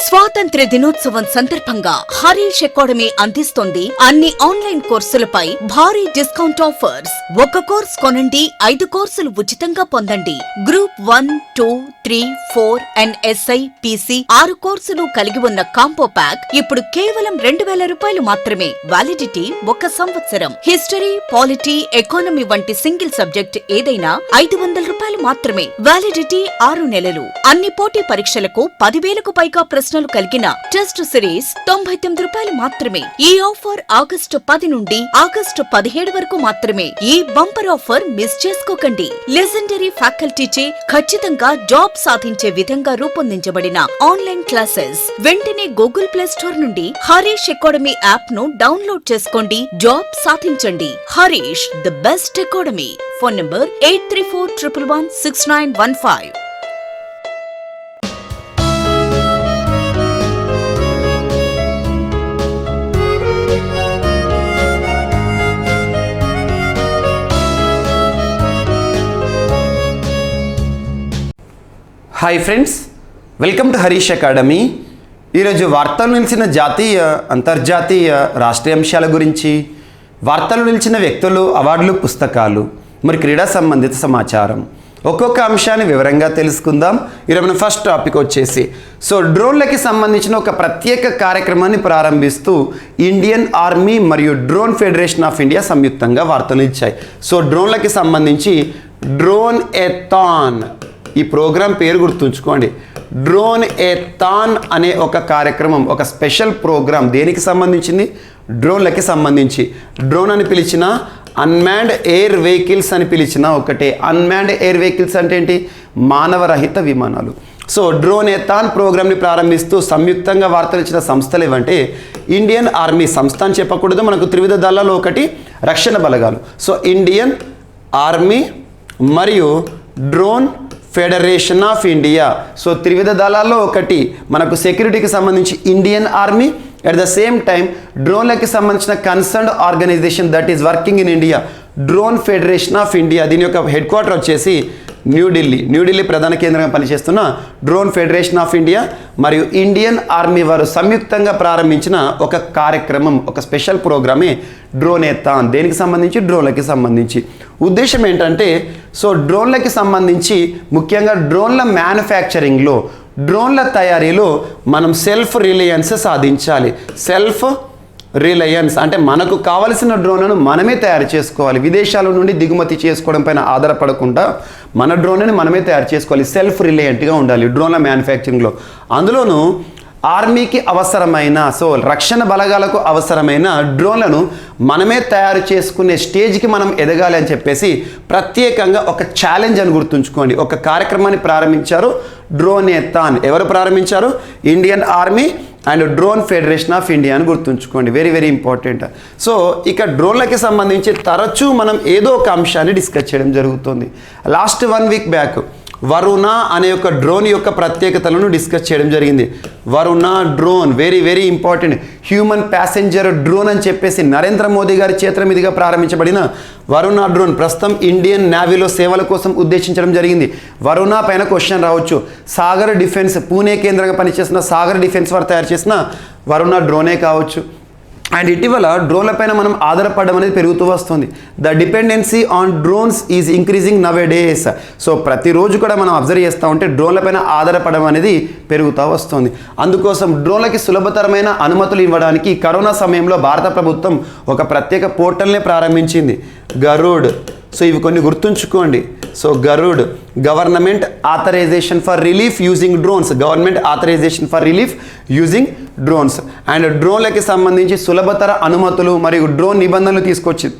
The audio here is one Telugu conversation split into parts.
స్వాతంత్ర దినోత్సవం సందర్భంగా హరీష్ అకాడమీ అందిస్తోంది అన్ని ఆన్లైన్ కోర్సులపై భారీ డిస్కౌంట్ ఆఫర్స్. ఒక కోర్స్ కొనండి, 5 కోర్సులు ఉచితంగా పొందండి. గ్రూప్ 1, 2, 3, 4 అండ్ SI, PC 6 కోర్సులు కలిగి ఉన్న కాంబో ప్యాక్ ఇప్పుడు కేవలం 2000 రూపాయలు మాత్రమే. వ్యాలిడిటీ 1 సంవత్సరం. హిస్టరీ, పాలిటీ, ఎకానమీ వంటి సింగిల్ సబ్జెక్ట్ ఏదైనా 500 రూపాయలు మాత్రమే. వ్యాలిడిటీ 6 నెలలు. అన్ని పోటీ పరీక్షలకు 10,000కు పైగా ప్రశ్నలు కలిగిన టెస్ట్ సిరీస్ 99 రూపాయలు మాత్రమే. ఈ ఆఫర్ ఆగస్టు 10 నుండి ఆగస్టు 17 వరకు మాత్రమే. ఈ బంపర్ ఆఫర్ మిస్ చేసుకోకండి. లెజెండరీ ఫ్యాకల్టీచే ఖచ్చితంగా జాబ్ సాధించే విధంగా రూపొందించబడిన ఆన్లైన్ క్లాసెస్. వెంటనే గూగుల్ ప్లే స్టోర్ నుండి హరీష్ అకాడమీ యాప్ ను డౌన్లోడ్ చేసుకోండి. జాబ్ సాధించండి. Harish, the best academy. Phone number 8341116915. Hi friends, welcome to Harish Academy. ఈరోజు వార్తలు నిలిచిన జాతీయ, అంతర్జాతీయ, రాష్ట్రీయ అంశాల గురించి, వార్తలు నిలిచిన వ్యక్తులు, అవార్డులు, పుస్తకాలు, మరి క్రీడా సంబంధిత సమాచారం, ఒక్కొక్క అంశాన్ని వివరంగా తెలుసుకుందాం. ఈరోజు మన ఫస్ట్ టాపిక్ వచ్చేసి డ్రోన్లకి సంబంధించిన ఒక ప్రత్యేక కార్యక్రమాన్ని ప్రారంభిస్తూ ఇండియన్ ఆర్మీ మరియు డ్రోన్ ఫెడరేషన్ ఆఫ్ ఇండియా సంయుక్తంగా వార్తలు ఇచ్చాయి. డ్రోన్లకి సంబంధించి డ్రోన్ ఎథాన్, ఈ ప్రోగ్రాం పేరు గుర్తుంచుకోండి. డ్రోన్ ఎథాన్ అనే ఒక కార్యక్రమం, ఒక స్పెషల్ ప్రోగ్రాం. దేనికి సంబంధించింది? డ్రోన్లకి సంబంధించి. డ్రోన్ అని పిలిచిన, అన్మాన్డ్ ఎయిర్ వెహికల్స్ అని పిలిచిన ఒకటే. అన్మాన్డ్ ఎయిర్ వెహికల్స్ అంటే ఏంటి? మానవరహిత విమానాలు. డ్రోన్ ఎథాన్ ప్రోగ్రామ్ని ప్రారంభిస్తూ సంయుక్తంగా వార్తలు ఇచ్చిన సంస్థలు ఏవంటే ఇండియన్ ఆర్మీ సంస్థ అని చెప్పకూడదు, మనకు త్రివిధ దళాల్లో ఒకటి రక్షణ బలగాలు. ఇండియన్ ఆర్మీ మరియు డ్రోన్ ఫెడరేషన్ ఆఫ్ ఇండియా. త్రివిధ దళాల్లో ఒకటి మనకు సెక్యూరిటీకి సంబంధించి Indian army, at the same time డ్రోన్లకి సంబంధించిన concerned organization that is working in India, drone federation of India. దీని యొక్క హెడ్ క్వార్టర్ వచ్చేసి న్యూఢిల్లీ ప్రధాన కేంద్రంగా పనిచేస్తున్న డ్రోన్ ఫెడరేషన్ ఆఫ్ ఇండియా మరియు ఇండియన్ ఆర్మీ వారు సంయుక్తంగా ప్రారంభించిన ఒక కార్యక్రమం, ఒక స్పెషల్ ప్రోగ్రామే డ్రోన్ ఎథాన్. దేనికి సంబంధించి? డ్రోన్లకి సంబంధించి. ఉద్దేశం ఏంటంటే డ్రోన్లకి సంబంధించి ముఖ్యంగా డ్రోన్ల మ్యానుఫ్యాక్చరింగ్లో, డ్రోన్ల తయారీలో మనం సెల్ఫ్ రిలయన్స్ సాధించాలి. సెల్ఫ్ రిలయన్స్ అంటే మనకు కావలసిన డ్రోన్లను మనమే తయారు చేసుకోవాలి. విదేశాల నుండి దిగుమతి చేసుకోవడం పైన ఆధారపడకుండా మన డ్రోన్ని మనమే తయారు చేసుకోవాలి. సెల్ఫ్ రిలయంట్గా ఉండాలి డ్రోన్ల మ్యానుఫ్యాక్చరింగ్లో. అందులోనూ ఆర్మీకి అవసరమైన, రక్షణ బలగాలకు అవసరమైన డ్రోన్లను మనమే తయారు చేసుకునే స్టేజ్కి మనం ఎదగాలి అని చెప్పేసి ప్రత్యేకంగా ఒక ఛాలెంజ్ అని గుర్తుంచుకోండి. ఒక కార్యక్రమాన్ని ప్రారంభించారు, డ్రోన్ ఎథాన్. ఎవరు ప్రారంభించారు? Indian army and drone federation of India అని గుర్తుంచుకోండి. Very very important. ఇక డ్రోన్లకి సంబంధించి తరచూ మనం ఏదో ఒక అంశాన్ని డిస్కస్ చేయడం జరుగుతుంది. లాస్ట్ 1 వీక్ బ్యాక్ వరుణ అనే ఒక డ్రోన్ యొక్క ప్రత్యేకతలను డిస్కస్ చేయడం జరిగింది. Varuna drone very very important. Human passenger drone అని చెప్పేసి నరేంద్ర మోదీ గారి చేతుల మీదుగా ప్రారంభించబడిన వరుణ డ్రోన్ ప్రస్తుతం ఇండియన్ నేవీలో సేవల కోసం ఉద్దేశించడం జరిగింది. వరుణ పైన క్వశ్చన్ రావచ్చు. సాగర్ డిఫెన్స్, పూణే కేంద్రంగా పనిచేసిన సాగర్ డిఫెన్స్ వారు తయారు చేసిన వరుణ డ్రోనే కావచ్చు. అండ్ ఇటీవల డ్రోన్ల పైన మనం ఆధారపడడం అనేది పెరుగుతూ వస్తుంది. The dependency on drones is increasing now A days. ప్రతిరోజు కూడా మనం అబ్జర్వ్ చేస్తూ ఉంటే డ్రోన్ల పైన ఆధారపడడం అనేది పెరుగుతూ వస్తుంది. అందుకోసం డ్రోన్లకి సులభతరమైన అనుమతులు ఇవ్వడానికి కరోనా సమయంలో భారత ప్రభుత్వం ఒక ప్రత్యేక పోర్టల్నే ప్రారంభించింది, గరుడ్. ఇవి కొన్ని గుర్తుంచుకోండి. Garud, government authorization for relief using drones, government authorization for relief using drones. And డ్రోన్లకి సంబంధించి సులభతర అనుమతులు మరియు డ్రోన్ నిబంధనలు తీసుకొచ్చింది.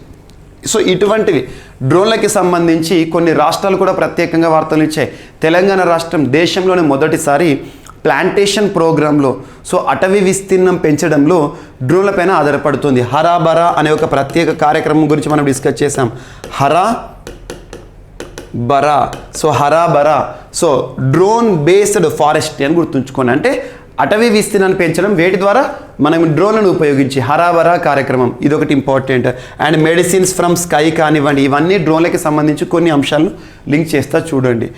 ఇటువంటివి డ్రోన్లకి సంబంధించి కొన్ని రాష్ట్రాలు కూడా ప్రత్యేకంగా వార్తలు ఇచ్చాయి. తెలంగాణ రాష్ట్రం దేశంలోనే మొదటిసారి ప్లాంటేషన్ ప్రోగ్రాంలో, అటవీ విస్తీర్ణం పెంచడంలో డ్రోన్ల పైన ఆధారపడుతుంది. హరాబరా అనే ఒక ప్రత్యేక కార్యక్రమం గురించి మనం డిస్కస్ చేసాం. హరాబరా డ్రోన్ బేస్డ్ ఫారెస్ట్ అని గుర్తుంచుకోండి. అంటే అటవీ విస్తీర్ణాన్ని పెంచడం వేటి ద్వారా? మనం డ్రోన్లను ఉపయోగించి. హరాబరా కార్యక్రమం ఇదొకటి important. And medicines from sky కానివ్వండి, ఇవన్నీ డ్రోన్లకి సంబంధించి కొన్ని అంశాలను లింక్ చేస్తా చూడండి.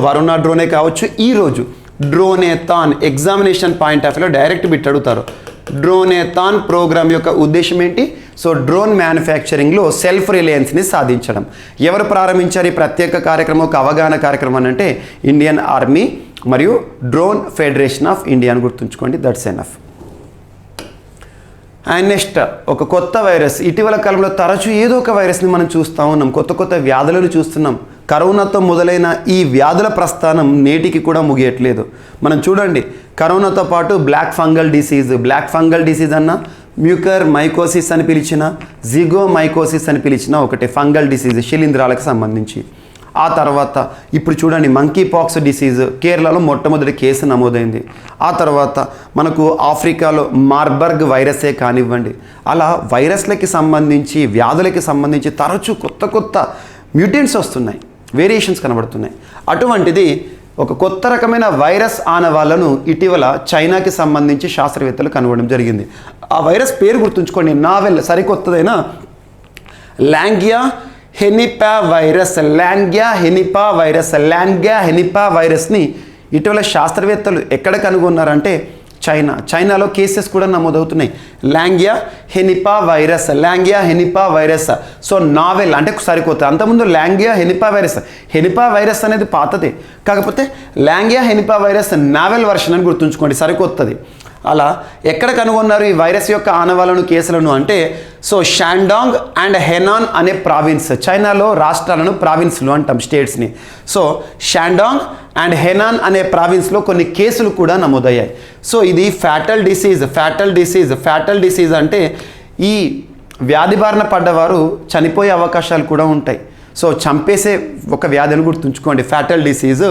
వరుణ డ్రోనే కావచ్చు. ఈరోజు డ్రోనేథాన్ ఎగ్జామినేషన్ పాయింట్ ఆఫ్ వ్యూలో డైరెక్ట్ బిట్ అడుగుతారు. డ్రోనేథాన్ ప్రోగ్రామ్ యొక్క ఉద్దేశం ఏంటి? సో డ్రోన్ మ్యానుఫ్యాక్చరింగ్లో సెల్ఫ్ రిలయన్స్ని సాధించడం. ఎవరు ప్రారంభించారు ఈ ప్రత్యేక కార్యక్రమం, ఒక అవగాహన కార్యక్రమం అని అంటే ఇండియన్ ఆర్మీ మరియు డ్రోన్ ఫెడరేషన్ ఆఫ్ ఇండియా అని గుర్తుంచుకోండి. That's enough. అండ్ నెక్స్ట్ ఒక కొత్త వైరస్. ఇటీవల కాలంలో తరచూ ఏదో ఒక వైరస్ని మనం చూస్తూ ఉన్నాం, కొత్త కొత్త వ్యాధులను చూస్తున్నాం. కరోనాతో మొదలైన ఈ వ్యాధుల ప్రస్థానం నేటికి కూడా ముగియట్లేదు. మనం చూడండి, కరోనాతో పాటు బ్లాక్ ఫంగల్ డిసీజ్ అన్న, మ్యూకర్ మైకోసిస్ అని పిలిచిన, జిగోమైకోసిస్ అని పిలిచిన ఒకటి ఫంగల్ డిసీజ్ శిలీంధ్రాలకు సంబంధించి. ఆ తర్వాత ఇప్పుడు చూడండి మంకీ పాక్స్ డిసీజ్ కేరళలో మొట్టమొదటి కేసు నమోదైంది. ఆ తర్వాత మనకు ఆఫ్రికాలో మార్బర్గ్ వైరసే కానివ్వండి, అలా వైరస్లకి సంబంధించి వ్యాధులకి సంబంధించి తరచూ కొత్త కొత్త మ్యూటెంట్స్ వస్తున్నాయి, వేరియేషన్స్ కనబడుతున్నాయి. అటువంటిది ఒక కొత్త రకమైన వైరస్ ఆనవాళ్లను ఇటీవల చైనాకి సంబంధించి శాస్త్రవేత్తలు కనుగొనడం జరిగింది. ఆ వైరస్ పేరు గుర్తుంచుకోండి, నావెల్ సరికొత్తదైన లాంగియా హెనిపా వైరస్ని ఇటీవల శాస్త్రవేత్తలు ఎక్కడ కనుగొన్నారంటే చైనాలో కేసెస్ కూడా నమోదవుతున్నాయి. లాంగియా హెనిపా వైరస్. సో నావెల్ అంటే సరికొత్త. అంతకుముందు లాంగియా హెనిపా వైరస్ అనేది పాతదే, కాకపోతే లాంగియా హెనిపా వైరస్ నావెల్ వర్షన్ అని గుర్తుంచుకోండి, సరికొత్తది. అలా ఎక్కడ కనుగొన్నారు ఈ వైరస్ యొక్క ఆనవాళ్లను, కేసులను అంటే సో షాండాంగ్ అండ్ హెనాన్ అనే ప్రావిన్స్, చైనాలో రాష్ట్రాలను ప్రావిన్స్లు అంటాం, స్టేట్స్ని. సో షాండాంగ్ అండ్ హెనాన్ అనే ప్రావిన్స్లో కొన్ని కేసులు కూడా నమోదయ్యాయి. సో ఇది ఫ్యాటల్ డిసీజ్ అంటే ఈ వ్యాధి బారిన పడ్డవారు చనిపోయే అవకాశాలు కూడా ఉంటాయి. సో చంపేసే ఒక వ్యాధిని గుర్తుంచుకోండి, ఫ్యాటల్ డిసీజ్.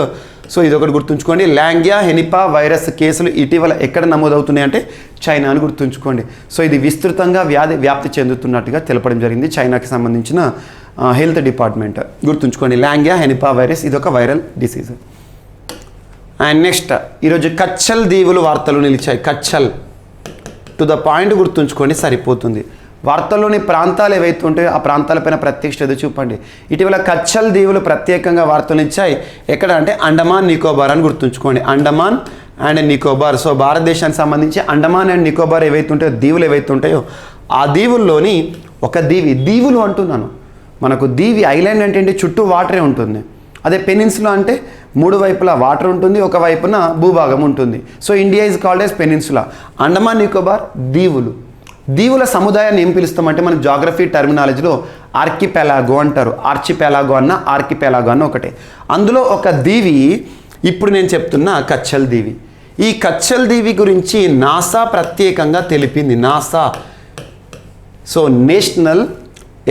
సో ఇది ఒకటి గుర్తుంచుకోండి. లాంగియా హెనిపా వైరస్ కేసులు ఇటీవల ఎక్కడ నమోదవుతున్నాయి అంటే చైనా అని గుర్తుంచుకోండి. సో ఇది విస్తృతంగా వ్యాప్తి చెందుతున్నట్టుగా తెలపడం జరిగింది చైనాకి సంబంధించిన హెల్త్ డిపార్ట్మెంట్. గుర్తుంచుకోండి, లాంగియా హెనిపా వైరస్ ఇది ఒక వైరల్ డిసీజ్. అండ్ నెక్స్ట్ ఈరోజు కచ్చల్ దీవులు వార్తలు నిలిచాయి. కచ్చల్ టు ద పాయింట్ గుర్తుంచుకోండి, సరిపోతుంది. వార్తల్లోని ప్రాంతాలు ఏవైతే ఉంటాయో ఆ ప్రాంతాలపైన ప్రత్యేక శ్రద్ధ చూపండి. ఇటీవల కచ్చల్ దీవులు ప్రత్యేకంగా వార్తలు ఇచ్చాయి. ఎక్కడ అంటే అండమాన్ నికోబార్ అని గుర్తుంచుకోండి, అండమాన్ అండ్ నికోబార్. సో భారతదేశానికి సంబంధించి అండమాన్ అండ్ నికోబార్ ఏవైతే ఉంటాయో, దీవులు ఏవైతే ఉంటాయో ఆ దీవుల్లోని ఒక దీవులు అంటున్నాను. మనకు దీవి ఐలాండ్ అంటే చుట్టూ వాటరే ఉంటుంది. అదే పెనిన్సులా అంటే మూడు వైపులా వాటర్ ఉంటుంది, ఒక వైపున భూభాగం ఉంటుంది. So India is called as peninsula. Andaman Nicobar దీవుల సముదాయాన్ని ఏం పిలుస్తామంటే మన జాగ్రఫీ టర్మినాలజీలో ఆర్కిపెలాగో అంటారు. ఆర్చిపెలాగో అన్న ఒకటే. అందులో ఒక దీవి ఇప్పుడు నేను చెప్తున్న కచ్చల్ దీవి. ఈ కచ్చల్ దీవి గురించి నాసా ప్రత్యేకంగా తెలిపింది. So national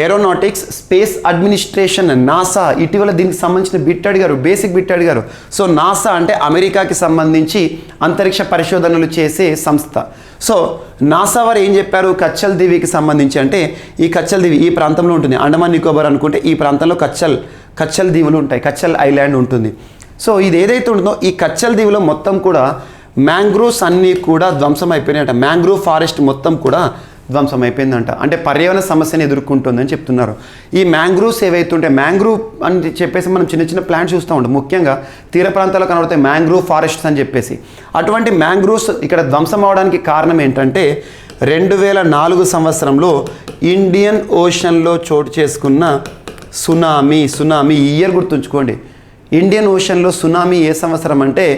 aeronautics space administration, NASA ఇటీవల దీనికి సంబంధించిన బేసిక్ బిట్ అడిగారు. సో నాసా అంటే అమెరికాకి సంబంధించి అంతరిక్ష పరిశోధనలు చేసే సంస్థ. సో నాసా వారు ఏం చెప్పారు కచ్చల్ దీవికి సంబంధించి అంటే ఈ కచ్చల్ దీవి ఈ ప్రాంతంలో ఉంటుంది. అండమాన్ నికోబార్ అనుకుంటే ఈ ప్రాంతంలో కచ్చల్ దీవులు ఉంటాయి, కచ్చల్ ఐలాండ్ ఉంటుంది. సో ఇది ఏదైతే ఉంటుందో ఈ కచ్చల్ దీవులో మొత్తం కూడా మ్యాంగ్రూవ్స్ అన్నీ కూడా ధ్వంసం అయిపోయినాయంట. మ్యాంగ్రూవ్ ఫారెస్ట్ మొత్తం కూడా ధ్వంసం అయిపోయిందంట. అంటే పర్యావరణ సమస్యను ఎదుర్కొంటుందని చెప్తున్నారు. ఈ మ్యాంగ్రూవ్స్ ఏవైతే ఉంటాయి, మ్యాంగ్రూవ్ అని చెప్పేసి మనం చిన్న చిన్న ప్లాంట్స్ చూస్తూ ఉంటాం, ముఖ్యంగా తీర ప్రాంతాల్లో కనబడతాయి మ్యాంగ్రూవ్ ఫారెస్ట్స్ అని చెప్పేసి. అటువంటి మ్యాంగ్రూవ్స్ ఇక్కడ ధ్వంసం అవడానికి కారణం ఏంటంటే 2004 సంవత్సరంలో ఇండియన్ ఓషన్లో చోటు చేసుకున్న సునామీ ఈ ఇయర్ గుర్తుంచుకోండి. ఇండియన్ ఓషన్లో సునామీ ఏ సంవత్సరం అంటే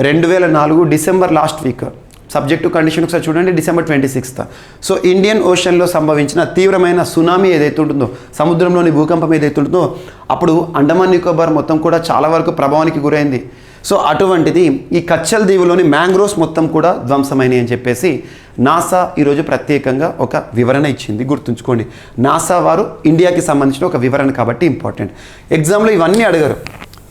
2004 December last week. Subject condition ఒకసారి చూడండి, December 26. సో ఇండియన్ ఓషన్లో సంభవించిన తీవ్రమైన సునామీ ఏదైతే ఉంటుందో, సముద్రంలోని భూకంపం ఏదైతే ఉంటుందో అప్పుడు అండమాన్ నికోబార్ మొత్తం కూడా చాలా వరకు ప్రభావానికి గురైంది. సో అటువంటిది ఈ కచ్చల్ దీవులోని మ్యాంగ్రోవ్స్ మొత్తం కూడా ధ్వంసమైనవి అని చెప్పేసి నాసా ఈరోజు ప్రత్యేకంగా ఒక వివరణ ఇచ్చింది. గుర్తుంచుకోండి, నాసా వారు ఇండియాకి సంబంధించిన ఒక వివరణ కాబట్టి ఇంపార్టెంట్. ఎగ్జామ్లో ఇవన్నీ అడిగారు.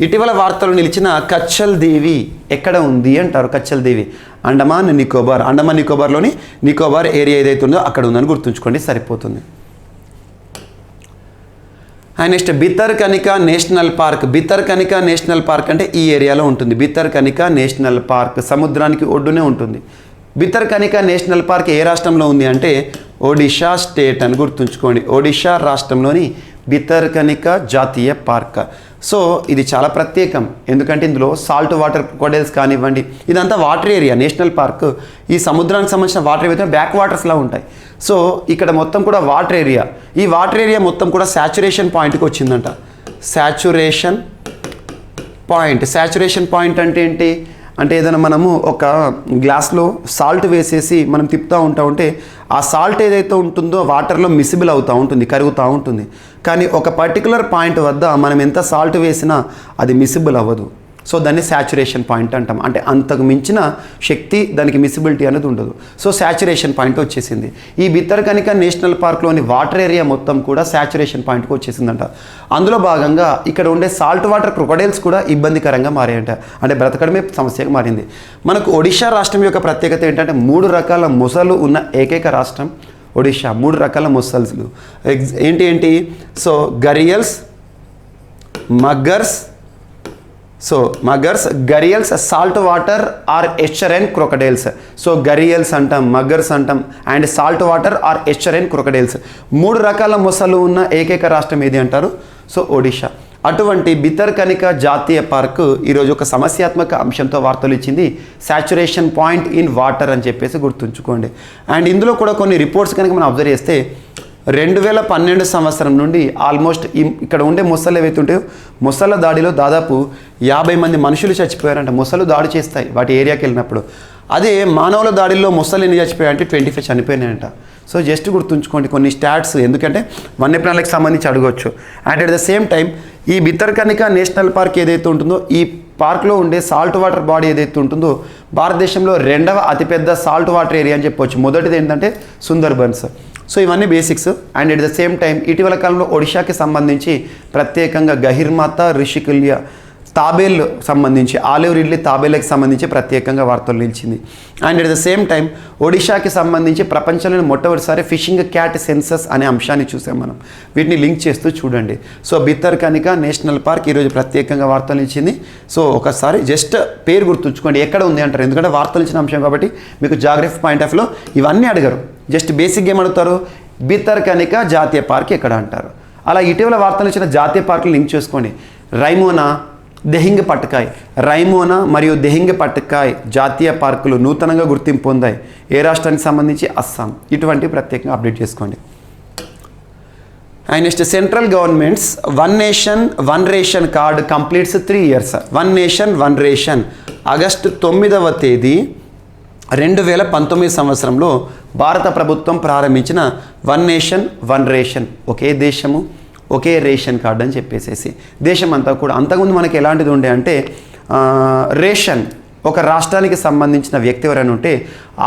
ఇటీవల వార్తలు నిలిచిన కచ్చల్ దీవి ఎక్కడ ఉంది అంటారు. కచ్చల్ దీవి అండమాన్ నికోబార్లోని నికోబార్ ఏరియా ఏదైతే ఉందో అక్కడ ఉందని గుర్తుంచుకోండి, సరిపోతుంది. And next Bhitarkanika national park అంటే ఈ ఏరియాలో ఉంటుంది. భితర్కనికా నేషనల్ పార్క్ సముద్రానికి ఒడ్డునే ఉంటుంది. భితర్కనికా నేషనల్ పార్క్ ఏ రాష్ట్రంలో ఉంది అంటే ఒడిషా స్టేట్ అని గుర్తుంచుకోండి. ఒడిషా రాష్ట్రంలోని భితర్కనిక జాతీయ పార్క్. సో ఇది చాలా ప్రత్యేకం, ఎందుకంటే ఇందులో సాల్ట్ వాటర్ క్రొకోడైల్స్ కానివ్వండి, ఇదంతా వాటర్ ఏరియా. నేషనల్ పార్క్ ఈ సముద్రానికి సంబంధించిన వాటర్ ఏవైతే బ్యాక్ వాటర్స్లా ఉంటాయి. సో ఇక్కడ మొత్తం కూడా వాటర్ ఏరియా, ఈ వాటర్ ఏరియా మొత్తం కూడా శాచురేషన్ పాయింట్కి వచ్చిందంట. శాచురేషన్ పాయింట్ అంటే ఏంటి అంటే, ఏదైనా మనము ఒక గ్లాస్లో సాల్ట్ వేసేసి మనం తిప్పుతూ ఉంటే ఆ సాల్ట్ ఏదైతే ఉంటుందో వాటర్లో మిసిబుల్ అవుతూ ఉంటుంది, కరుగుతూ ఉంటుంది. కానీ ఒక పర్టికులర్ పాయింట్ వద్ద మనం ఎంత సాల్ట్ వేసినా అది మిసిబుల్ అవ్వదు. సో దాన్ని శాచురేషన్ పాయింట్ అంటాం. అంటే అంతకు మించిన శక్తి దానికి మిసిబిలిటీ అనేది ఉండదు. సో శాచురేషన్ పాయింట్ వచ్చేసింది. ఈ భితర్కనిక నేషనల్ పార్క్లోని వాటర్ ఏరియా మొత్తం కూడా శాచురేషన్ పాయింట్కి వచ్చేసిందంట. అందులో భాగంగా ఇక్కడ ఉండే సాల్ట్ వాటర్ క్రొకోడైల్స్ కూడా ఇబ్బందికరంగా మారాయంట, అంటే బ్రతకడమే సమస్యగా మారింది. మనకు ఒడిషా రాష్ట్రం యొక్క ప్రత్యేకత ఏంటంటే 3 రకాల మొసలు ఉన్న ఏకైక రాష్ట్రం ఒడిషా. 3 రకాల మొసల్స్లు ఏంటి so gharials, muggers, gharials, salt water or estuarine crocodiles. So gharials అంటాం, మగ్గర్స్ అంటాం, and salt water or estuarine crocodiles. 3 రకాల మొసలు ఉన్న ఏకైక రాష్ట్రం ఏది అంటారు? సో ఒడిషా. అటువంటి భితర్కనిక జాతీయ పార్కు ఈరోజు ఒక సమస్యాత్మక అంశంతో వార్తలు ఇచ్చింది, శాచురేషన్ పాయింట్ ఇన్ వాటర్ అని చెప్పేసి గుర్తుంచుకోండి. అండ్ ఇందులో కూడా కొన్ని రిపోర్ట్స్ కనుక మనం అబ్జర్వ్ చేస్తే 2012 సంవత్సరం నుండి ఆల్మోస్ట్ ఇక్కడ ఉండే మొసలు ఏవైతే ఉంటాయో మొసళ్ళ దాడిలో దాదాపు 50 మంది మనుషులు చచ్చిపోయారంట. మొసలు దాడి చేస్తాయి వాటి ఏరియాకి వెళ్ళినప్పుడు. అదే మానవుల దాడిలో మొసలు ఎన్ని చచ్చిపోయాయంటే 25 చనిపోయినాయంట. సో జస్ట్ గుర్తుంచుకోండి కొన్ని స్టాట్స్, ఎందుకంటే వన్యప్రాణులకు సంబంధించి అడగవచ్చు. And at the same time ఈ భితర్కనిక నేషనల్ పార్క్ ఏదైతే ఉంటుందో ఈ పార్క్లో ఉండే సాల్ట్ వాటర్ బాడీ ఏదైతే ఉంటుందో భారతదేశంలో 2వ అతిపెద్ద సాల్ట్ వాటర్ ఏరియా అని చెప్పవచ్చు. మొదటిది ఏంటంటే సుందర్బన్స్. సో ఇవన్నీ basics. And at the same time ఇటీవల కాలంలో ఒడిషాకి సంబంధించి ప్రత్యేకంగా గహిర్మాత, రిషికుల్య, తాబేలు సంబంధించి ఆలివ్ రిడ్లీ తాబేలకు సంబంధించి ప్రత్యేకంగా వార్తలు నిలిచింది. And at the same time ఒడిషాకి సంబంధించి ప్రపంచంలోని మొట్టమొదటిసారి ఫిషింగ్ క్యాట్ సెన్సస్ అనే అంశాన్ని చూసాం మనం. వీటిని లింక్ చేస్తూ చూడండి. సో భితర్కనిక నేషనల్ పార్క్ ఈరోజు ప్రత్యేకంగా వార్తలు ఇచ్చింది. సో ఒకసారి జస్ట్ పేరు గుర్తుంచుకోండి, ఎక్కడ ఉంది అంటారు, ఎందుకంటే వార్తలు ఇచ్చిన అంశం కాబట్టి మీకు జాగ్రఫీ పాయింట్ ఆఫ్ వ్యూలో ఇవన్నీ అడగరు. జస్ట్ బేసిక్గా ఏమడుగుతారు, భితర్కనిక జాతీయ పార్క్ ఎక్కడ అంటారు. అలా ఇటీవల వార్తలు ఇచ్చిన జాతీయ పార్కులు లింక్ చేసుకోండి. రైమోనా, దెహింగ్ పట్కాయ్, రైమోనా మరియు దెహింగ్ పట్కాయ్ జాతీయ పార్కులు నూతనంగా గుర్తింపు పొందాయి. ఏ రాష్ట్రానికి సంబంధించి? అస్సాం. ఇటువంటి ప్రత్యేకంగా అప్డేట్ చేసుకోండి. And next central government's one nation one ration card completes 3 years. One nation one ration August 9వ తేదీ 2019 సంవత్సరంలో భారత ప్రభుత్వం ప్రారంభించిన వన్ నేషన్ వన్ రేషన్, ఒకే దేశము ఒకే రేషన్ కార్డు అని చెప్పేసేసి దేశం అంతా కూడా. అంతకుముందు మనకి ఎలాంటిది ఉండే అంటే రేషన్ ఒక రాష్ట్రానికి సంబంధించిన వ్యక్తి ఎవరైనా ఉంటే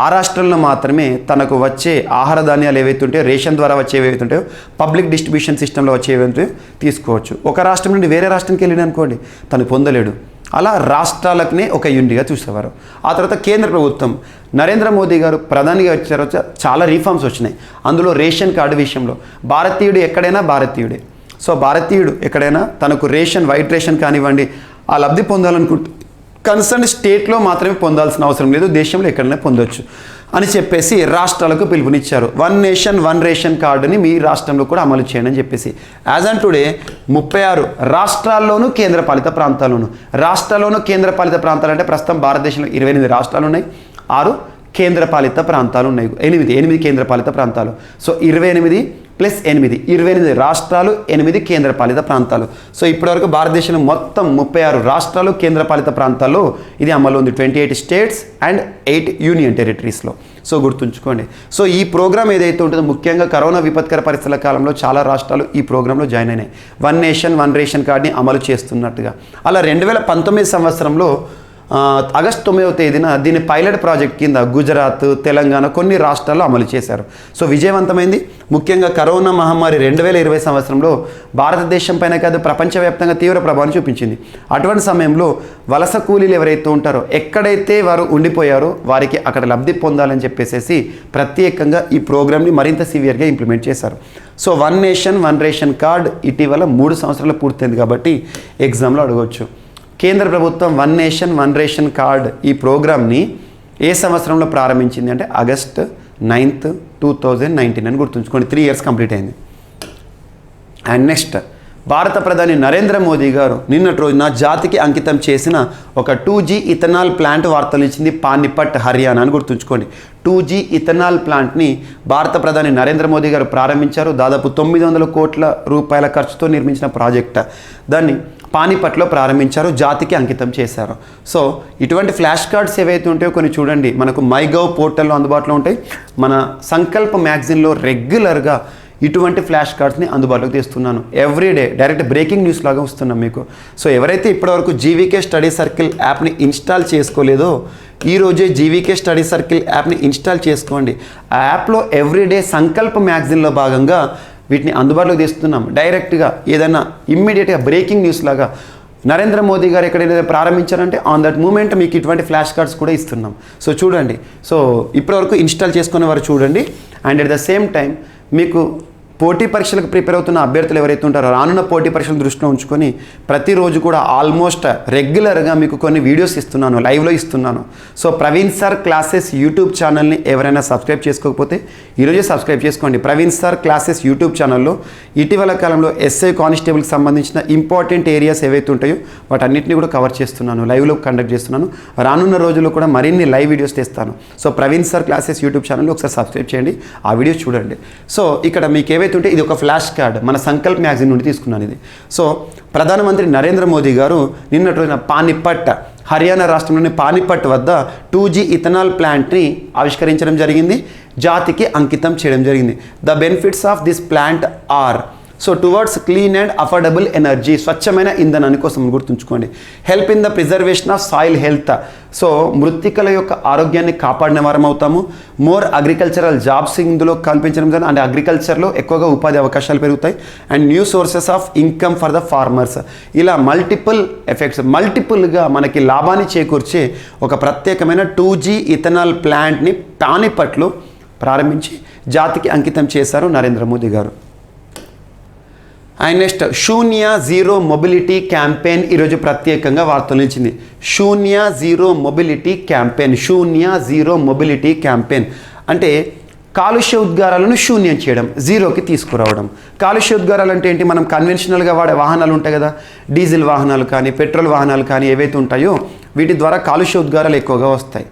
ఆ రాష్ట్రంలో మాత్రమే తనకు వచ్చే ఆహార ధాన్యాలు ఏవైతే ఉంటాయో రేషన్ ద్వారా వచ్చేవి ఏవైతే ఉంటాయో పబ్లిక్ డిస్ట్రిబ్యూషన్ సిస్టంలో వచ్చేవి ఏవైతే తీసుకోవచ్చు. ఒక రాష్ట్రం నుండి వేరే రాష్ట్రానికి వెళ్ళిన అనుకోండి తను పొందలేడు. అలా రాష్ట్రాలకునే ఒక యూనిట్గా చూసేవారు. ఆ తర్వాత కేంద్ర ప్రభుత్వం నరేంద్ర మోదీ గారు ప్రధానిగా వచ్చిన తర్వాత చాలా రీఫార్మ్స్ వచ్చినాయి. అందులో రేషన్ కార్డు విషయంలో భారతీయుడు ఎక్కడైనా భారతీయుడే. సో భారతీయుడు ఎక్కడైనా తనకు రేషన్, వైట్ రేషన్ కానివ్వండి ఆ లబ్ధి పొందాలనుకుంటే కన్సర్న్ స్టేట్లో మాత్రమే పొందాల్సిన అవసరం లేదు, దేశంలో ఎక్కడైనా పొందొచ్చు అని చెప్పేసి రాష్ట్రాలకు పిలుపునిచ్చారు. వన్ నేషన్ వన్ రేషన్ కార్డుని మీ రాష్ట్రంలో కూడా అమలు చేయండి అని చెప్పేసి. యాజ్ ఆన్ టుడే 36 రాష్ట్రాల్లోనూ కేంద్రపాలిత ప్రాంతాల్లోనూ, రాష్ట్రాల్లోనూ కేంద్రపాలిత ప్రాంతాలు అంటే ప్రస్తుతం భారతదేశంలో 28 రాష్ట్రాలు ఉన్నాయి, 6 కేంద్రపాలిత ప్రాంతాలు ఉన్నాయి, 8 కేంద్రపాలిత ప్రాంతాలు. సో 28 + 8 28 రాష్ట్రాలు, 8 కేంద్రపాలిత ప్రాంతాలు. సో ఇప్పటివరకు భారతదేశంలో మొత్తం 36 రాష్ట్రాలు కేంద్రపాలిత ప్రాంతాల్లో ఇది అమలు ఉంది. 28 స్టేట్స్ అండ్ 8 యూనియన్ టెరిటరీస్లో. సో గుర్తుంచుకోండి. సో ఈ ప్రోగ్రామ్ ఏదైతే ఉంటుందో ముఖ్యంగా కరోనా విపత్కర పరిస్థితుల కాలంలో చాలా రాష్ట్రాలు ఈ ప్రోగ్రాంలో జాయిన్ అయినాయి. వన్ నేషన్ వన్ రేషన్ కార్డ్ని అమలు చేస్తున్నట్టుగా. అలా 2019 సంవత్సరంలో ఆగస్టు 9వ తేదీన దీని పైలట్ ప్రాజెక్ట్ కింద గుజరాత్, తెలంగాణ కొన్ని రాష్ట్రాల్లో అమలు చేశారు. సో విజయవంతమైంది. ముఖ్యంగా కరోనా మహమ్మారి 2020 సంవత్సరంలో భారతదేశం పైన కాదు ప్రపంచవ్యాప్తంగా తీవ్ర ప్రభావం చూపించింది. అటువంటి సమయంలో వలస కూలీలు ఎవరైతే ఉంటారో ఎక్కడైతే వారు ఉండిపోయారో వారికి అక్కడ లబ్ధి పొందాలని చెప్పేసి ప్రత్యేకంగా ఈ ప్రోగ్రామ్ని మరింత సివియర్గా ఇంప్లిమెంట్ చేశారు. So one nation one ration card ఇటీవల 3 సంవత్సరాలు పూర్తయింది కాబట్టి ఎగ్జామ్లో అడగవచ్చు. కేంద్ర ప్రభుత్వం one nation one ration card ఈ ప్రోగ్రామ్ని ఏ సంవత్సరంలో ప్రారంభించింది అంటే ఆగస్ట్ 9, 2019 అని గుర్తుంచుకోండి. 3 years కంప్లీట్ అయింది. అండ్ నెక్స్ట్ భారత ప్రధాని నరేంద్ర మోదీ గారు నిన్నటి రోజున జాతికి అంకితం చేసిన ఒక 2G ఇథనాల్ ప్లాంట్ వార్తలు ఇచ్చింది. పానిపట్ హర్యానా అని గుర్తుంచుకోండి. 2G ఇథనాల్ ప్లాంట్ని భారత ప్రధాని నరేంద్ర మోదీ గారు ప్రారంభించారు. దాదాపు 900 కోట్ల రూపాయల ఖర్చుతో నిర్మించిన ప్రాజెక్ట్. దాన్ని పానిపట్లో ప్రారంభించారు, జాతికి అంకితం చేశారు. సో ఇటువంటి ఫ్లాష్ కార్డ్స్ ఏవైతే ఉంటాయో కొన్ని చూడండి, మనకు మైగవ్ పోర్టల్లో అందుబాటులో ఉంటాయి. మన సంకల్ప మ్యాగజైన్లో రెగ్యులర్గా ఇటువంటి ఫ్లాష్ కార్డ్స్ని అందుబాటులోకి తీస్తున్నాను. ఎవ్రీడే డైరెక్ట్ బ్రేకింగ్ న్యూస్ లాగా వస్తున్నాం మీకు. సో ఎవరైతే ఇప్పటివరకు జీవీకే స్టడీ సర్కిల్ యాప్ని ఇన్స్టాల్ చేసుకోలేదో ఈరోజే జీవీకే స్టడీ సర్కిల్ యాప్ని ఇన్స్టాల్ చేసుకోండి. ఆ యాప్లో ఎవ్రీడే సంకల్ప మ్యాగజైన్లో భాగంగా వీటిని అందుబాటులోకి తీస్తున్నాం. డైరెక్ట్గా ఏదైనా ఇమ్మీడియట్గా బ్రేకింగ్ న్యూస్ లాగా నరేంద్ర మోదీ గారు ఎక్కడైనా ప్రారంభించారంటే ఆన్ దట్ మూమెంట్ మీకు ఇటువంటి ఫ్లాష్ కార్డ్స్ కూడా ఇస్తున్నాం. సో చూడండి, సో ఇప్పటివరకు ఇన్స్టాల్ చేసుకునే వారు చూడండి. And at the same time మీకు పోటీ పరీక్షలకు ప్రిపేర్ అవుతున్న అభ్యర్థులు ఎవరైతే ఉంటారో రానున్న పోటీ పరీక్షలు దృష్టిలో ఉంచుకొని ప్రతిరోజు కూడా ఆల్మోస్ట్ రెగ్యులర్గా మీకు కొన్ని వీడియోస్ ఇస్తున్నాను, లైవ్లో ఇస్తున్నాను. So Praveen sir classes YouTube ఛానల్ని ఎవరైనా సబ్స్క్రైబ్ చేసుకోకపోతే ఈరోజే సబ్స్క్రైబ్ చేసుకోండి. ప్రవీణ్ సార్ క్లాసెస్ యూట్యూబ్ ఛానల్లో ఇటీవల కాలంలో ఎస్ఐ కానిస్టేబుల్కి సంబంధించిన ఇంపార్టెంట్ ఏరియాస్ ఏవైతే ఉంటాయో వాటన్నిటిని కూడా కవర్ చేస్తున్నాను, లైవ్లో కండక్ట్ చేస్తున్నాను. రానున్న రోజుల్లో కూడా మరిన్ని లైవ్ వీడియోస్ తెస్తాను. So Praveen sir classes YouTube ఛానల్లో ఒకసారి సబ్స్క్రైబ్ చేయండి, ఆ వీడియోస్ చూడండి. సో ఇక్కడ మీకు ఏవైతే ఉంటే ఇది ఒక ఫ్లాష్ కార్డ్ మన సంకల్ప్ మ్యాగజైన్ నుండి తీసుకున్నాను ఇది. సో ప్రధానమంత్రి నరేంద్ర మోదీ గారు నిన్నటి రోజున పానిపట్ హర్యానా రాష్ట్రంలోని పానిపట్ వద్ద 2G ఇథనాల్ ప్లాంట్ని ఆవిష్కరించడం జరిగింది, జాతికి అంకితం చేయడం జరిగింది. The benefits of this plant are so towards clean and affordable energy, స్వచ్ఛమైన ఇంధనాన్ని కోసం గుర్తుంచుకోండి. Help in the preservation of soil health, so మృత్తికల యొక్క ఆరోగ్యాన్ని కాపాడిన వారం అవుతాము. మోర్ అగ్రికల్చరల్ జాబ్స్ ఇందులో కల్పించడం జరిగింది, అంటే అగ్రికల్చర్లో ఎక్కువగా ఉపాధి అవకాశాలు పెరుగుతాయి. And new sources of income for the farmers, ఇలా మల్టిపుల్ ఎఫెక్ట్స్, మల్టిపుల్గా మనకి లాభాన్ని చేకూర్చే ఒక ప్రత్యేకమైన 2G ఇథనాల్ ప్లాంట్ని పానిపట్లో ప్రారంభించి జాతికి అంకితం చేశారు నరేంద్ర మోదీ గారు. అండ్ నెక్స్ట్ శూన్య జీరో మొబిలిటీ క్యాంపెయిన్ ఈరోజు ప్రత్యేకంగా వార్తలు ఇచ్చింది. శూన్య జీరో మొబిలిటీ క్యాంపెయిన్, శూన్య జీరో మొబిలిటీ క్యాంపెయిన్ అంటే కాలుష్య ఉద్గారాలను శూన్యం చేయడం, జీరోకి తీసుకురావడం. కాలుష్య ఉద్గారాలు అంటే ఏంటి? మనం కన్వెన్షనల్గా వాడే వాహనాలు ఉంటాయి కదా, డీజిల్ వాహనాలు కానీ పెట్రోల్ వాహనాలు కానీ ఏవైతే ఉంటాయో వీటి ద్వారా కాలుష్య ఉద్గారాలు ఎక్కువగా వస్తాయి.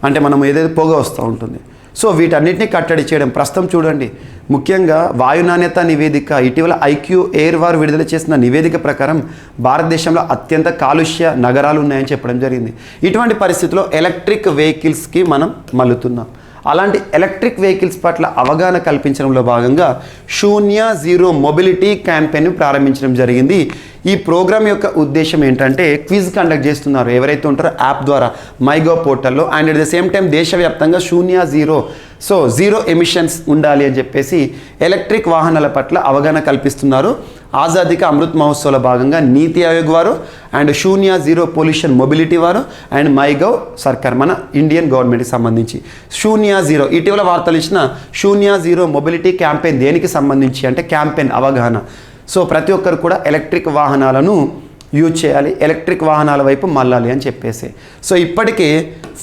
అంటే మనం ఏదైతే పొగ వస్తూ ఉంటుంది. సో వీటన్నిటిని కట్టడి చేయడం. ప్రస్తుతం చూడండి, ముఖ్యంగా వాయు నాణ్యత నివేదిక ఇటీవల ఐక్యూ ఎయిర్ వార్ విడుదల చేసిన నివేదిక ప్రకారం భారతదేశంలో అత్యంత కాలుష్య నగరాలు ఉన్నాయని చెప్పడం జరిగింది. ఇటువంటి పరిస్థితుల్లో ఎలక్ట్రిక్ వెహికల్స్కి మనం మల్లుతున్నాం. అలాంటి ఎలక్ట్రిక్ వెహికల్స్ పట్ల అవగాహన కల్పించడంలో భాగంగా శూన్య జీరో మొబిలిటీ క్యాంపెయిన్ ప్రారంభించడం జరిగింది. ఈ ప్రోగ్రామ్ యొక్క ఉద్దేశం ఏంటంటే క్విజ్ కండక్ట్ చేస్తున్నారు ఎవరైతే ఉంటారో యాప్ ద్వారా మైగవ్ పోర్టల్లో. And at the same time దేశవ్యాప్తంగా శూన్య జీరో, సో జీరో ఎమిషన్స్ ఉండాలి అని చెప్పేసి ఎలక్ట్రిక్ వాహనాల పట్ల అవగాహన కల్పిస్తున్నారు. ఆజాదీ కా అమృత్ మహోత్సవ్లో భాగంగా నీతి ఆయోగ్ వారు అండ్ శూన్య జీరో పొల్యూషన్ మొబిలిటీ వారు అండ్ మైగవ్ సర్కార్ మన ఇండియన్ గవర్నమెంట్కి సంబంధించి శూన్య జీరో ఇటీవల వార్తలు ఇచ్చిన శూన్య జీరో మొబిలిటీ క్యాంపెయిన్ దేనికి సంబంధించి అంటే క్యాంపెయిన్ అవగాహన. సో ప్రతి ఒక్కరు కూడా ఎలక్ట్రిక్ వాహనాలను యూజ్ చేయాలి, ఎలక్ట్రిక్ వాహనాల వైపు మళ్ళాలి అని చెప్పేసి. సో ఇప్పటికే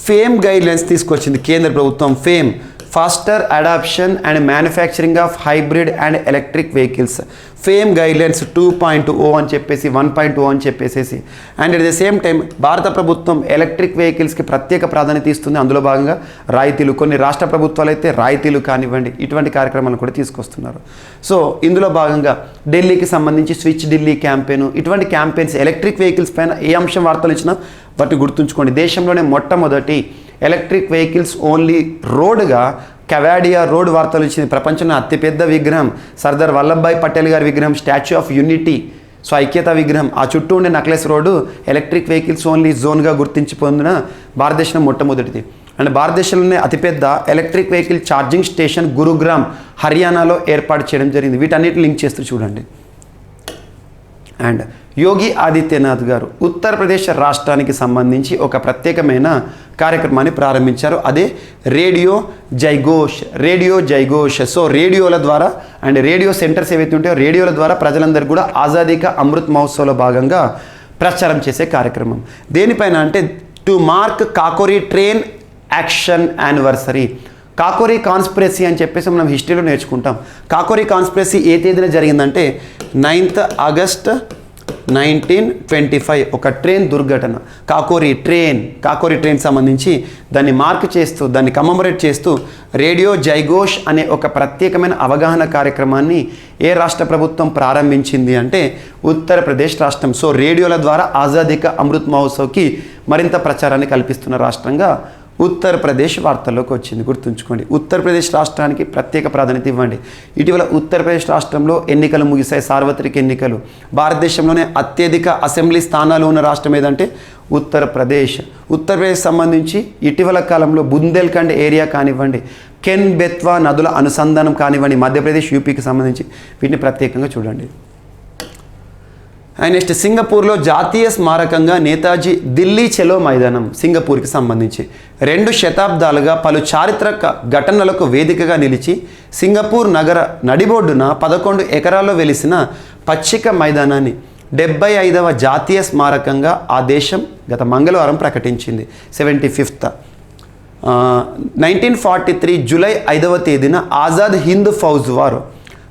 ఫేమ్ గైడ్లైన్స్ తీసుకొచ్చింది కేంద్ర ప్రభుత్వం. FAME faster adoption and manufacturing of hybrid and electric vehicles, FAME guidelines 2.0 అని చెప్పేసి 1.0 అని చెప్పేసి. And at the same time భారత ప్రభుత్వం ఎలక్ట్రిక్ వెహికల్స్కి ప్రత్యేక ప్రాధాన్యత ఇస్తుంది. అందులో భాగంగా రాయితీలు, కొన్ని రాష్ట్ర ప్రభుత్వాలు అయితే రాయితీలు కానివ్వండి ఇటువంటి కార్యక్రమాలను కూడా తీసుకొస్తున్నారు. సో ఇందులో భాగంగా ఢిల్లీకి సంబంధించి స్విచ్ ఢిల్లీ క్యాంపెయిన్, ఇటువంటి క్యాంపెయిన్స్ ఎలక్ట్రిక్ వెహికల్స్ పైన ఏ అంశం వార్తలు ఇచ్చినా వాటిని గుర్తుంచుకోండి. దేశంలోనే మొట్టమొదటి ఎలక్ట్రిక్ వెహికల్స్ ఓన్లీ రోడ్గా కెవాడియా రోడ్ వార్తలు ఇచ్చింది. ప్రపంచంలో అతిపెద్ద విగ్రహం సర్దార్ వల్లభాయ్ పటేల్ గారి విగ్రహం, స్టాచ్యూ ఆఫ్ యూనిటీ, సో ఐక్యతా విగ్రహం, ఆ చుట్టూ ఉండే necklace road electric vehicles only జోన్గా గుర్తించి పొందిన భారతదేశం మొట్టమొదటిది. అండ్ భారతదేశంలోనే అతిపెద్ద electric vehicle charging station Gurugram హర్యానాలో ఏర్పాటు చేయడం జరిగింది. వీటన్నిటిని లింక్ చేస్తూ చూడండి. అండ్ యోగి ఆదిత్యనాథ్ గారు ఉత్తరప్రదేశ్ రాష్ట్రానికి సంబంధించి ఒక ప్రత్యేకమైన కార్యక్రమాన్ని ప్రారంభించారు. అదే రేడియో జైఘోష్, రేడియో జైఘోష్. సో రేడియోల ద్వారా అండ్ రేడియో సెంటర్స్ ఏవైతే ఉంటాయో రేడియోల ద్వారా ప్రజలందరూ కూడా ఆజాదీ కా అమృత్ మహోత్సవ్లో భాగంగా ప్రచారం చేసే కార్యక్రమం. దేనిపైన అంటే to mark Kakori train action anniversary. Kakori conspiracy అని చెప్పేసి మనం హిస్టరీలో నేర్చుకుంటాం. కాకోరీ కాన్స్పిరసీ ఏ తేదీన జరిగిందంటే 9th August 1925 ఒక ట్రైన్ దుర్ఘటన. కాకోరీ ట్రైన్ సంబంధించి దాన్ని మార్క్ చేస్తూ, దాన్ని కమమరేట్ చేస్తూ రేడియో జైఘోష్ అనే ఒక ప్రత్యేకమైన అవగాహన కార్యక్రమాన్ని ఏ రాష్ట్ర ప్రభుత్వం ప్రారంభించింది అంటే ఉత్తరప్రదేశ్ రాష్ట్రం. సో రేడియోల ద్వారా ఆజాదీ కా అమృత్ మహోత్సవ్కి మరింత ప్రచారాన్ని కల్పిస్తున్న రాష్ట్రంగా ఉత్తరప్రదేశ్ వార్తల్లోకి వచ్చింది. గుర్తుంచుకోండి, ఉత్తరప్రదేశ్ రాష్ట్రానికి ప్రత్యేక ప్రాధాన్యత ఇవ్వండి. ఇటీవల ఉత్తరప్రదేశ్ రాష్ట్రంలో ఎన్నికలు ముగిశాయి, సార్వత్రిక ఎన్నికలు. భారతదేశంలోనే అత్యధిక అసెంబ్లీ స్థానాలు ఉన్న రాష్ట్రం ఏదంటే ఉత్తరప్రదేశ్. ఉత్తరప్రదేశ్ సంబంధించి ఇటీవల కాలంలో బుందేల్ఖండ్ ఏరియా కానివ్వండి, కెన్ బెత్వా నదుల అనుసంధానం కానివ్వండి, మధ్యప్రదేశ్ యూపీకి సంబంధించి వీటిని ప్రత్యేకంగా చూడండి. అండ్ నెక్స్ట్ సింగపూర్లో జాతీయ స్మారకంగా నేతాజీ ఢిల్లీ చలో మైదానం సింగపూర్కి సంబంధించి 2 శతాబ్దాలుగా పలు చారిత్రక ఘటనలకు వేదికగా నిలిచి సింగపూర్ నగర నడిబొడ్డున 11 ఎకరాల్లో వెలిసిన పచ్చిక మైదానాన్ని 75వ జాతీయ స్మారకంగా ఆ దేశం గత మంగళవారం ప్రకటించింది. 75th 1943 జూలై 5వ తేదీన ఆజాద్ హింద్ ఫౌజ్ వారు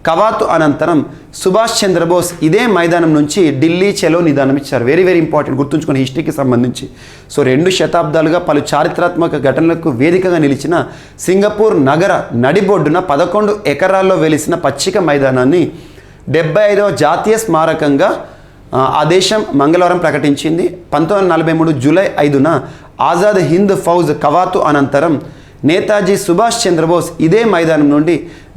కవాతు అనంతరం సుభాష్ చంద్రబోస్ ఇదే మైదానం నుంచి ఢిల్లీ చలో నిదానం ఇచ్చారు. వెరీ వెరీ ఇంపార్టెంట్, గుర్తుంచుకుని హిస్టరీకి సంబంధించి. సో 2 శతాబ్దాలుగా పలు చారిత్రాత్మక ఘటనలకు వేదికగా నిలిచిన సింగపూర్ నగర నడిబొడ్డున 11 ఎకరాల్లో వెలిసిన పచ్చిక మైదానాన్ని 75వ జాతీయ స్మారకంగా ఆ దేశం మంగళవారం ప్రకటించింది. 1943 జూలై 5న ఆజాద్ హింద్ ఫౌజ్ కవాతు అనంతరం నేతాజీ సుభాష్ చంద్రబోస్ ఇదే మైదానం నుండి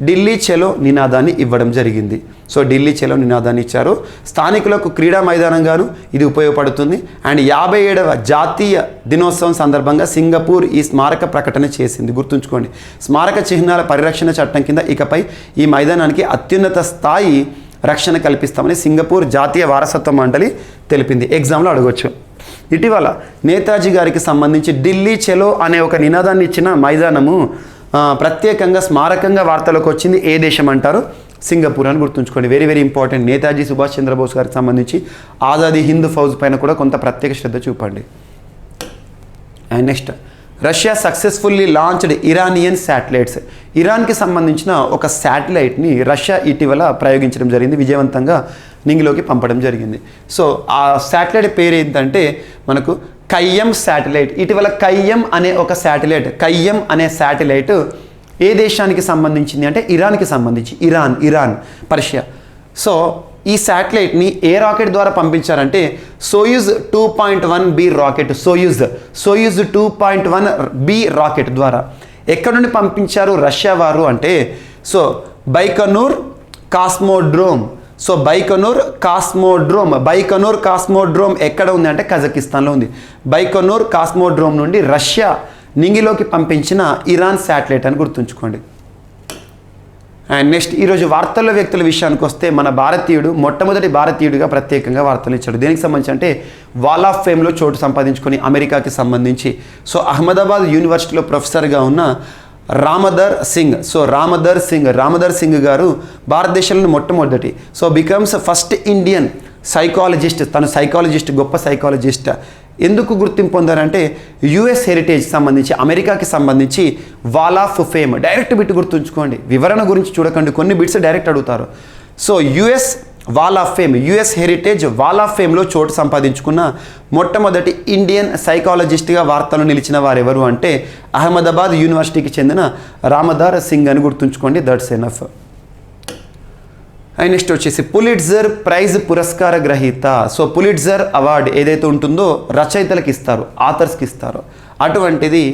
ఢిల్లీ చలో నినాదాన్ని ఇవ్వడం జరిగింది. సో ఢిల్లీ చలో నినాదాన్ని ఇచ్చారు. స్థానికులకు క్రీడా మైదానంగాను ఇది ఉపయోగపడుతుంది. అండ్ 57వ జాతీయ దినోత్సవం సందర్భంగా సింగపూర్ ఈ స్మారక ప్రకటన చేసింది. గుర్తుంచుకోండి, స్మారక చిహ్నాల పరిరక్షణ చట్టం కింద ఇకపై ఈ మైదానానికి అత్యున్నత స్థాయి రక్షణ కల్పిస్తామని సింగపూర్ జాతీయ వారసత్వ మండలి తెలిపింది. ఎగ్జామ్లో అడగవచ్చు. ఇటీవల నేతాజీ గారికి సంబంధించి ఢిల్లీ చలో అనే ఒక నినాదాన్ని ఇచ్చిన మైదానము ప్రత్యేకంగా స్మారకంగా వార్తలోకి వచ్చింది. ఏ దేశం అంటారు? సింగపూర్ అని గుర్తుంచుకోండి. Very very important. Netaji Subhash Chandrabose గారికి సంబంధించి ఆజాదీ హింద్ ఫౌజ్ పైన కూడా కొంత ప్రత్యేక శ్రద్ధ చూపండి. And next, Russia successfully launched Iranian satellites. ఇరాన్కి సంబంధించిన ఒక శాటిలైట్ని రష్యా ఇటీవల ప్రయోగించడం జరిగింది, విజయవంతంగా నింగిలోకి పంపడం జరిగింది. సో ఆ శాటిలైట్ పేరు ఏంటంటే మనకు కయ్యం శాటిలైట్. ఇటీవల కయ్యం అనే ఒక శాటిలైట్, కయ్యం అనే శాటిలైట్ ఏ దేశానికి సంబంధించింది అంటే ఇరాన్కి సంబంధించి. Iran Persia. సో ఈ శాటిలైట్ని ఏ రాకెట్ ద్వారా పంపించారంటే Soyuz 2.1B rocket. Soyuz 2.1B rocket ద్వారా. ఎక్కడి నుండి పంపించారు రష్యా వారు అంటే so Baikonur cosmodrome. So Baikonur cosmodrome ఎక్కడ ఉంది అంటే కజకిస్తాన్లో ఉంది. బైకనూర్ కాస్మోడ్రోమ్ నుండి రష్యా నింగిలోకి పంపించిన ఇరాన్ శాటిలైట్ అని గుర్తుంచుకోండి. అండ్ నెక్స్ట్, ఈరోజు వార్తల్లో వ్యక్తుల విషయానికి వస్తే మన భారతీయుడు మొట్టమొదటి భారతీయుడిగా ప్రత్యేకంగా వార్తలు ఇచ్చాడు. దేనికి సంబంధించి అంటే వాల్ ఆఫ్ ఫేమ్లో చోటు సంపాదించుకొని అమెరికాకి సంబంధించి. సో అహ్మదాబాద్ యూనివర్సిటీలో ప్రొఫెసర్గా ఉన్న రామదర్ సింగ్ గారు భారతదేశంలో మొట్టమొదటి. So becomes first Indian psychologist. తను సైకాలజిస్ట్, గొప్ప సైకాలజిస్ట్. ఎందుకు గుర్తింపు పొందారంటే యుఎస్ హెరిటేజ్ సంబంధించి, అమెరికాకి సంబంధించి wall of fame. Direct bit గుర్తుంచుకోండి, వివరణ గురించి చూడకండి, కొన్ని బిట్స్ డైరెక్ట్ అడుగుతారు. So US wall of fame, US heritage wall of ఫేమ్లో చోటు సంపాదించుకున్న మొట్టమొదటి ఇండియన్ సైకాలజిస్ట్గా వార్తలు నిలిచిన వారు ఎవరు అంటే అహ్మదాబాద్ యూనివర్సిటీకి చెందిన రామదార్ సింగ్ అని గుర్తుంచుకోండి. That's enough. అండ్ నెక్స్ట్ వచ్చేసి పులిట్జర్ ప్రైజ్ పురస్కార గ్రహీత. సో పులిట్జర్ అవార్డు ఏదైతే ఉంటుందో రచయితలకు ఇస్తారు, ఆథర్స్కి ఇస్తారు. అటువంటిది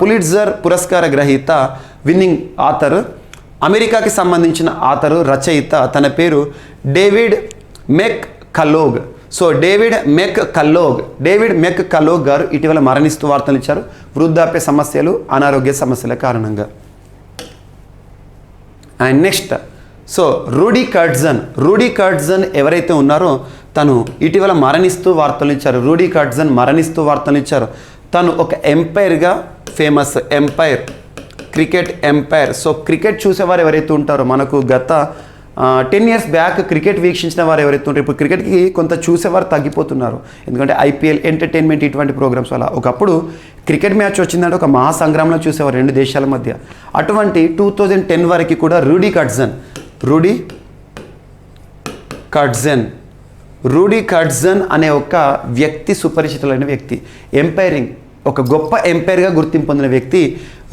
పులిట్జర్ పురస్కార గ్రహీత, విన్నింగ్ ఆథర్, అమెరికాకి సంబంధించిన ఆథరు, రచయిత. తన పేరు డేవిడ్ మెక్ కల్లోగ్. సో డేవిడ్ మెక్ కల్లోగ్ గారు ఇటీవల మరణిస్తూ వార్తలు ఇచ్చారు వృద్ధాప్య సమస్యలు, అనారోగ్య సమస్యల కారణంగా. అండ్ నెక్స్ట్, సో రూడీ కర్ట్జన్ ఎవరైతే ఉన్నారో తను ఇటీవల మరణిస్తూ వార్తలు ఇచ్చారు. మరణిస్తూ వార్తలు ఇచ్చారు. తను ఒక ఎంపైర్గా famous, cricket umpire. So cricket చూసేవారు ఎవరైతే ఉంటారో మనకు గత 10 years బ్యాక్ క్రికెట్ వీక్షించిన వారు ఎవరైతే ఉంటారో ఇప్పుడు క్రికెట్కి కొంత చూసేవారు తగ్గిపోతున్నారు. ఎందుకంటే ఐపీఎల్, ఎంటర్టైన్మెంట్ ఇటువంటి ప్రోగ్రామ్స్ వల్ల. ఒకప్పుడు క్రికెట్ మ్యాచ్ వచ్చిందంటే ఒక మహాసంగ్రామంలో చూసేవారు రెండు దేశాల మధ్య. అటువంటి 2010 వరకు కూడా రూడీ కట్జన్ అనే ఒక వ్యక్తి, సుపరిచితులైన వ్యక్తి, ఎంపైరింగ్, ఒక గొప్ప ఎంపైర్గా గుర్తింపు పొందిన వ్యక్తి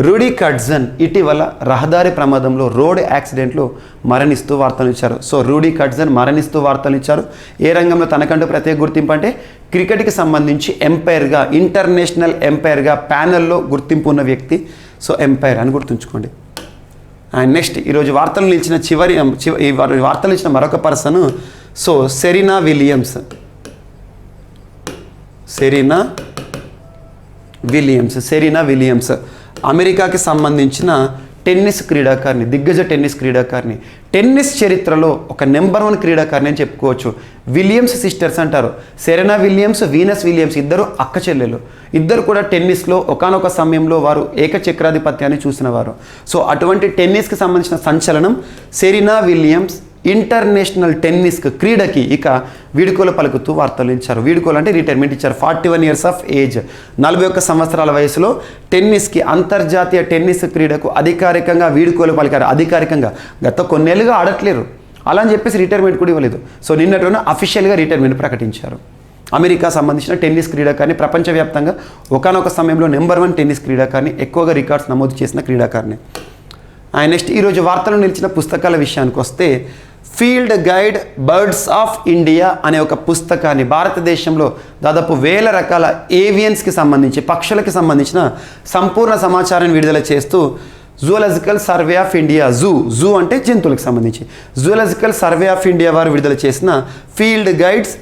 రూడీ కట్జన్ ఇటీవల రహదారి ప్రమాదంలో, రోడ్ యాక్సిడెంట్లో మరణిస్తూ వార్తలు ఇచ్చారు. సో రూడీ కట్జన్ మరణిస్తూ వార్తలు ఇచ్చారు. ఏ రంగంలో తనకంటూ ప్రత్యేక గుర్తింపు అంటే క్రికెట్కి సంబంధించి ఎంపైర్గా, ఇంటర్నేషనల్ ఎంపైర్గా ప్యానెల్లో గుర్తింపు ఉన్న వ్యక్తి. సో ఎంపైర్ అని గుర్తుంచుకోండి. అండ్ నెక్స్ట్ ఈరోజు వార్తలు నిలిచిన వార్తలు ఇచ్చిన మరొక పర్సన్ సో సెరీనా విలియమ్స్ అమెరికాకి సంబంధించిన టెన్నిస్ క్రీడాకారిణి, దిగ్గజ టెన్నిస్ క్రీడాకారిణి, టెన్నిస్ చరిత్రలో ఒక నెంబర్ 1 క్రీడాకారిణి అని చెప్పుకోవచ్చు. విలియమ్స్ సిస్టర్స్ అంటారు. సెరెనా విలియమ్స్, వీనస్ విలియమ్స్ ఇద్దరు అక్క చెల్లెలు. ఇద్దరు కూడా టెన్నిస్లో ఒకానొక సమయంలో వారు ఏకచక్రాధిపత్యాన్ని చూసినవారు. సో అటువంటి టెన్నిస్కి సంబంధించిన సంచలనం సెరీనా విలియమ్స్ ఇంటర్నేషనల్ టెన్నిస్ క్రీడకి ఇక వీడుకోలు పలుకుతూ వార్తలు ఇచ్చారు. వీడుకోలు అంటే రిటైర్మెంట్ ఇచ్చారు. 41 years ఆఫ్ ఏజ్, 41 సంవత్సరాల వయసులో టెన్నిస్కి, అంతర్జాతీయ టెన్నిస్ క్రీడకు అధికారికంగా వీడుకోలు పలికారు. అధికారికంగా గత కొన్నేళ్ళుగా ఆడట్లేరు, అలా అని చెప్పేసి రిటైర్మెంట్ కూడా ఇవ్వలేదు. సో నిన్నటి అఫీషియల్గా రిటైర్మెంట్ ప్రకటించారు. అమెరికా సంబంధించిన టెన్నిస్ క్రీడాకారిణి, ప్రపంచవ్యాప్తంగా ఒకానొక సమయంలో నెంబర్ 1 టెన్నిస్ క్రీడాకారిణి, ఎక్కువగా రికార్డ్స్ నమోదు చేసిన క్రీడాకారిణి. అండ్ నెక్స్ట్ ఈరోజు వార్తలు నిలిచిన పుస్తకాల విషయానికి వస్తే field guide birds of India అనే ఒక పుస్తకాన్ని భారతదేశంలో దాదాపు 1000 రకాల ఏవియన్స్కి సంబంధించి, పక్షులకి సంబంధించిన సంపూర్ణ సమాచారాన్ని విడుదల చేస్తూ zoological survey of India, zoo అంటే జంతువులకు సంబంధించి, జూలాజికల్ సర్వే ఆఫ్ ఇండియా వారు విడుదల చేసిన field guides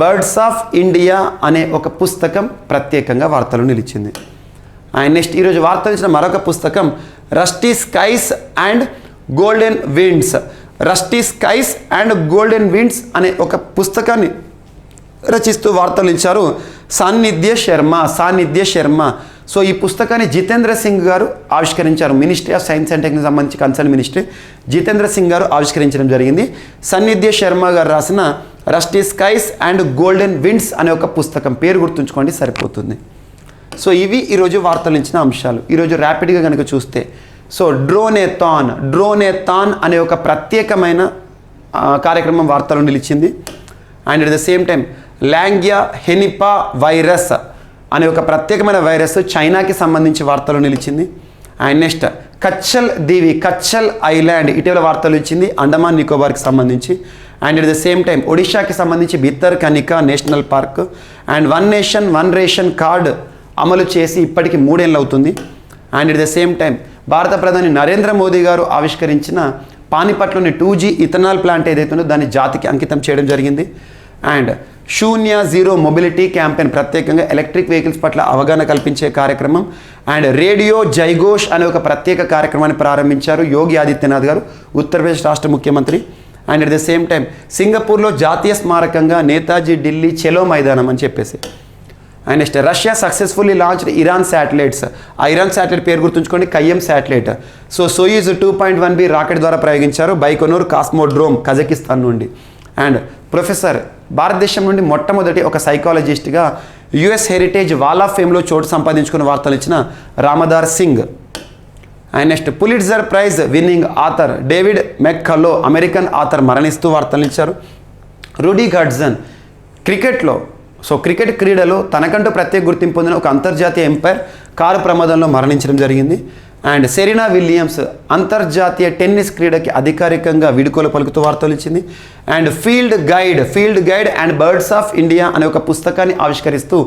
birds of India అనే ఒక పుస్తకం ప్రత్యేకంగా వార్తలు నిలిచింది. అండ్ నెక్స్ట్ ఈరోజు వార్తలు ఇచ్చిన మరొక పుస్తకం rusty skies and golden winds అనే ఒక పుస్తకాన్ని రచిస్తూ వార్తలు ఇచ్చారు సాన్నిధ్య శర్మ. సో ఈ పుస్తకాన్ని జితేంద్ర సింగ్ గారు ఆవిష్కరించారు. Ministry of science and technology సంబంధించి కన్సర్న్ మినిస్ట్రీ జితేంద్ర సింగ్ గారు ఆవిష్కరించడం జరిగింది. సాన్నిధ్య శర్మ గారు రాసిన rusty skies and golden winds అనే ఒక పుస్తకం, పేరు గుర్తుంచుకోండి సరిపోతుంది. సో ఇవి ఈరోజు వార్తలు ఇచ్చిన అంశాలు. ఈరోజు ర్యాపిడ్గా కనుక చూస్తే సో డ్రోనేథాన్ అనే ఒక ప్రత్యేకమైన కార్యక్రమం వార్తలు నిలిచింది. And at the same time Langya Henipa virus అనే ఒక ప్రత్యేకమైన వైరస్ చైనాకి సంబంధించి వార్తలు నిలిచింది. అండ్ నెక్స్ట్ కచ్చల్ ఐలాండ్ ఇటీవల వార్తలు ఇచ్చింది, అండమాన్ నికోబార్కి సంబంధించి. And at the same time ఒడిషాకి సంబంధించి Bhitarkanika national park and one nation one ration card అమలు చేసి ఇప్పటికి 3 ఏళ్ళు అవుతుంది. And at the same time భారత ప్రధాని నరేంద్ర మోదీ గారు ఆవిష్కరించిన పానిపట్లోని 2G ఇథనాల్ ప్లాంట్ ఏదైతుందో దాన్ని జాతికి అంకితం చేయడం జరిగింది. అండ్ శూన్య మొబిలిటీ క్యాంపెయిన్, ప్రత్యేకంగా ఎలక్ట్రిక్ వెహికల్స్ పట్ల అవగాహన కల్పించే కార్యక్రమం. అండ్ రేడియో జైఘోష్ అనే ఒక ప్రత్యేక కార్యక్రమాన్ని ప్రారంభించారు యోగి ఆదిత్యనాథ్ గారు, ఉత్తరప్రదేశ్ రాష్ట్ర ముఖ్యమంత్రి. And at the same time సింగపూర్లో జాతీయ స్మారకంగా నేతాజీ ఢిల్లీ చెలో మైదానం అని చెప్పేసి. And next Russia successfully launched Iran satellites. ఆ ఇరాన్ శాటిలైట్ పేరు గుర్తుంచుకోండి, Khayyam satellite. So Soyuz 2.1B rocket ద్వారా ప్రయోగించారు బైకొనూర్ కాస్మోడ్రోమ్ కజకిస్తాన్ నుండి. అండ్ ప్రొఫెసర్ భారతదేశం నుండి మొట్టమొదటి ఒక సైకాలజిస్ట్గా యుఎస్ హెరిటేజ్ వాల్ ఆఫ్ ఫేమ్లో చోటు సంపాదించుకున్న వార్తలు ఇచ్చిన Ramadhar Singh. And next Pulitzer prize winning author David McCullough, American author మరణిస్తూ వార్తలు ఇచ్చారు. రూడీ కట్జన్ క్రికెట్ క్రీడలో తనకంటూ ప్రత్యేక గుర్తింపు పొందిన ఒక అంతర్జాతీయ ఎంపైర్ కారు ప్రమాదంలో మరణించడం జరిగింది. అండ్ సెరీనా విలియమ్స్ అంతర్జాతీయ టెన్నిస్ క్రీడకి అధికారికంగా వీడుకోలు పలుకుతూ వార్తలు ఇచ్చింది. And field guide and birds of India అనే ఒక పుస్తకాన్ని ఆవిష్కరిస్తూ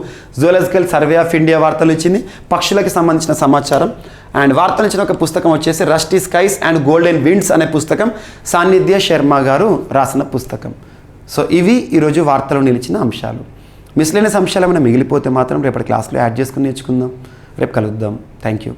జూలాజికల్ సర్వే ఆఫ్ ఇండియా వార్తలు ఇచ్చింది, పక్షులకు సంబంధించిన సమాచారం. అండ్ వార్తలు ఇచ్చిన ఒక పుస్తకం వచ్చేసి rusty skies and golden winds అనే పుస్తకం సాన్నిధ్య శర్మ గారు రాసిన పుస్తకం. సో ఇవి ఈరోజు వార్తలు నిలిచిన అంశాలు. మిస్లేనియస్ అంశాలు ఏమైనా మిగిలిపోతే మాత్రం రేపటి క్లాస్లో యాడ్ చేసుకుని నేర్చుకుందాం. రేపు కలుద్దాం. Thank you.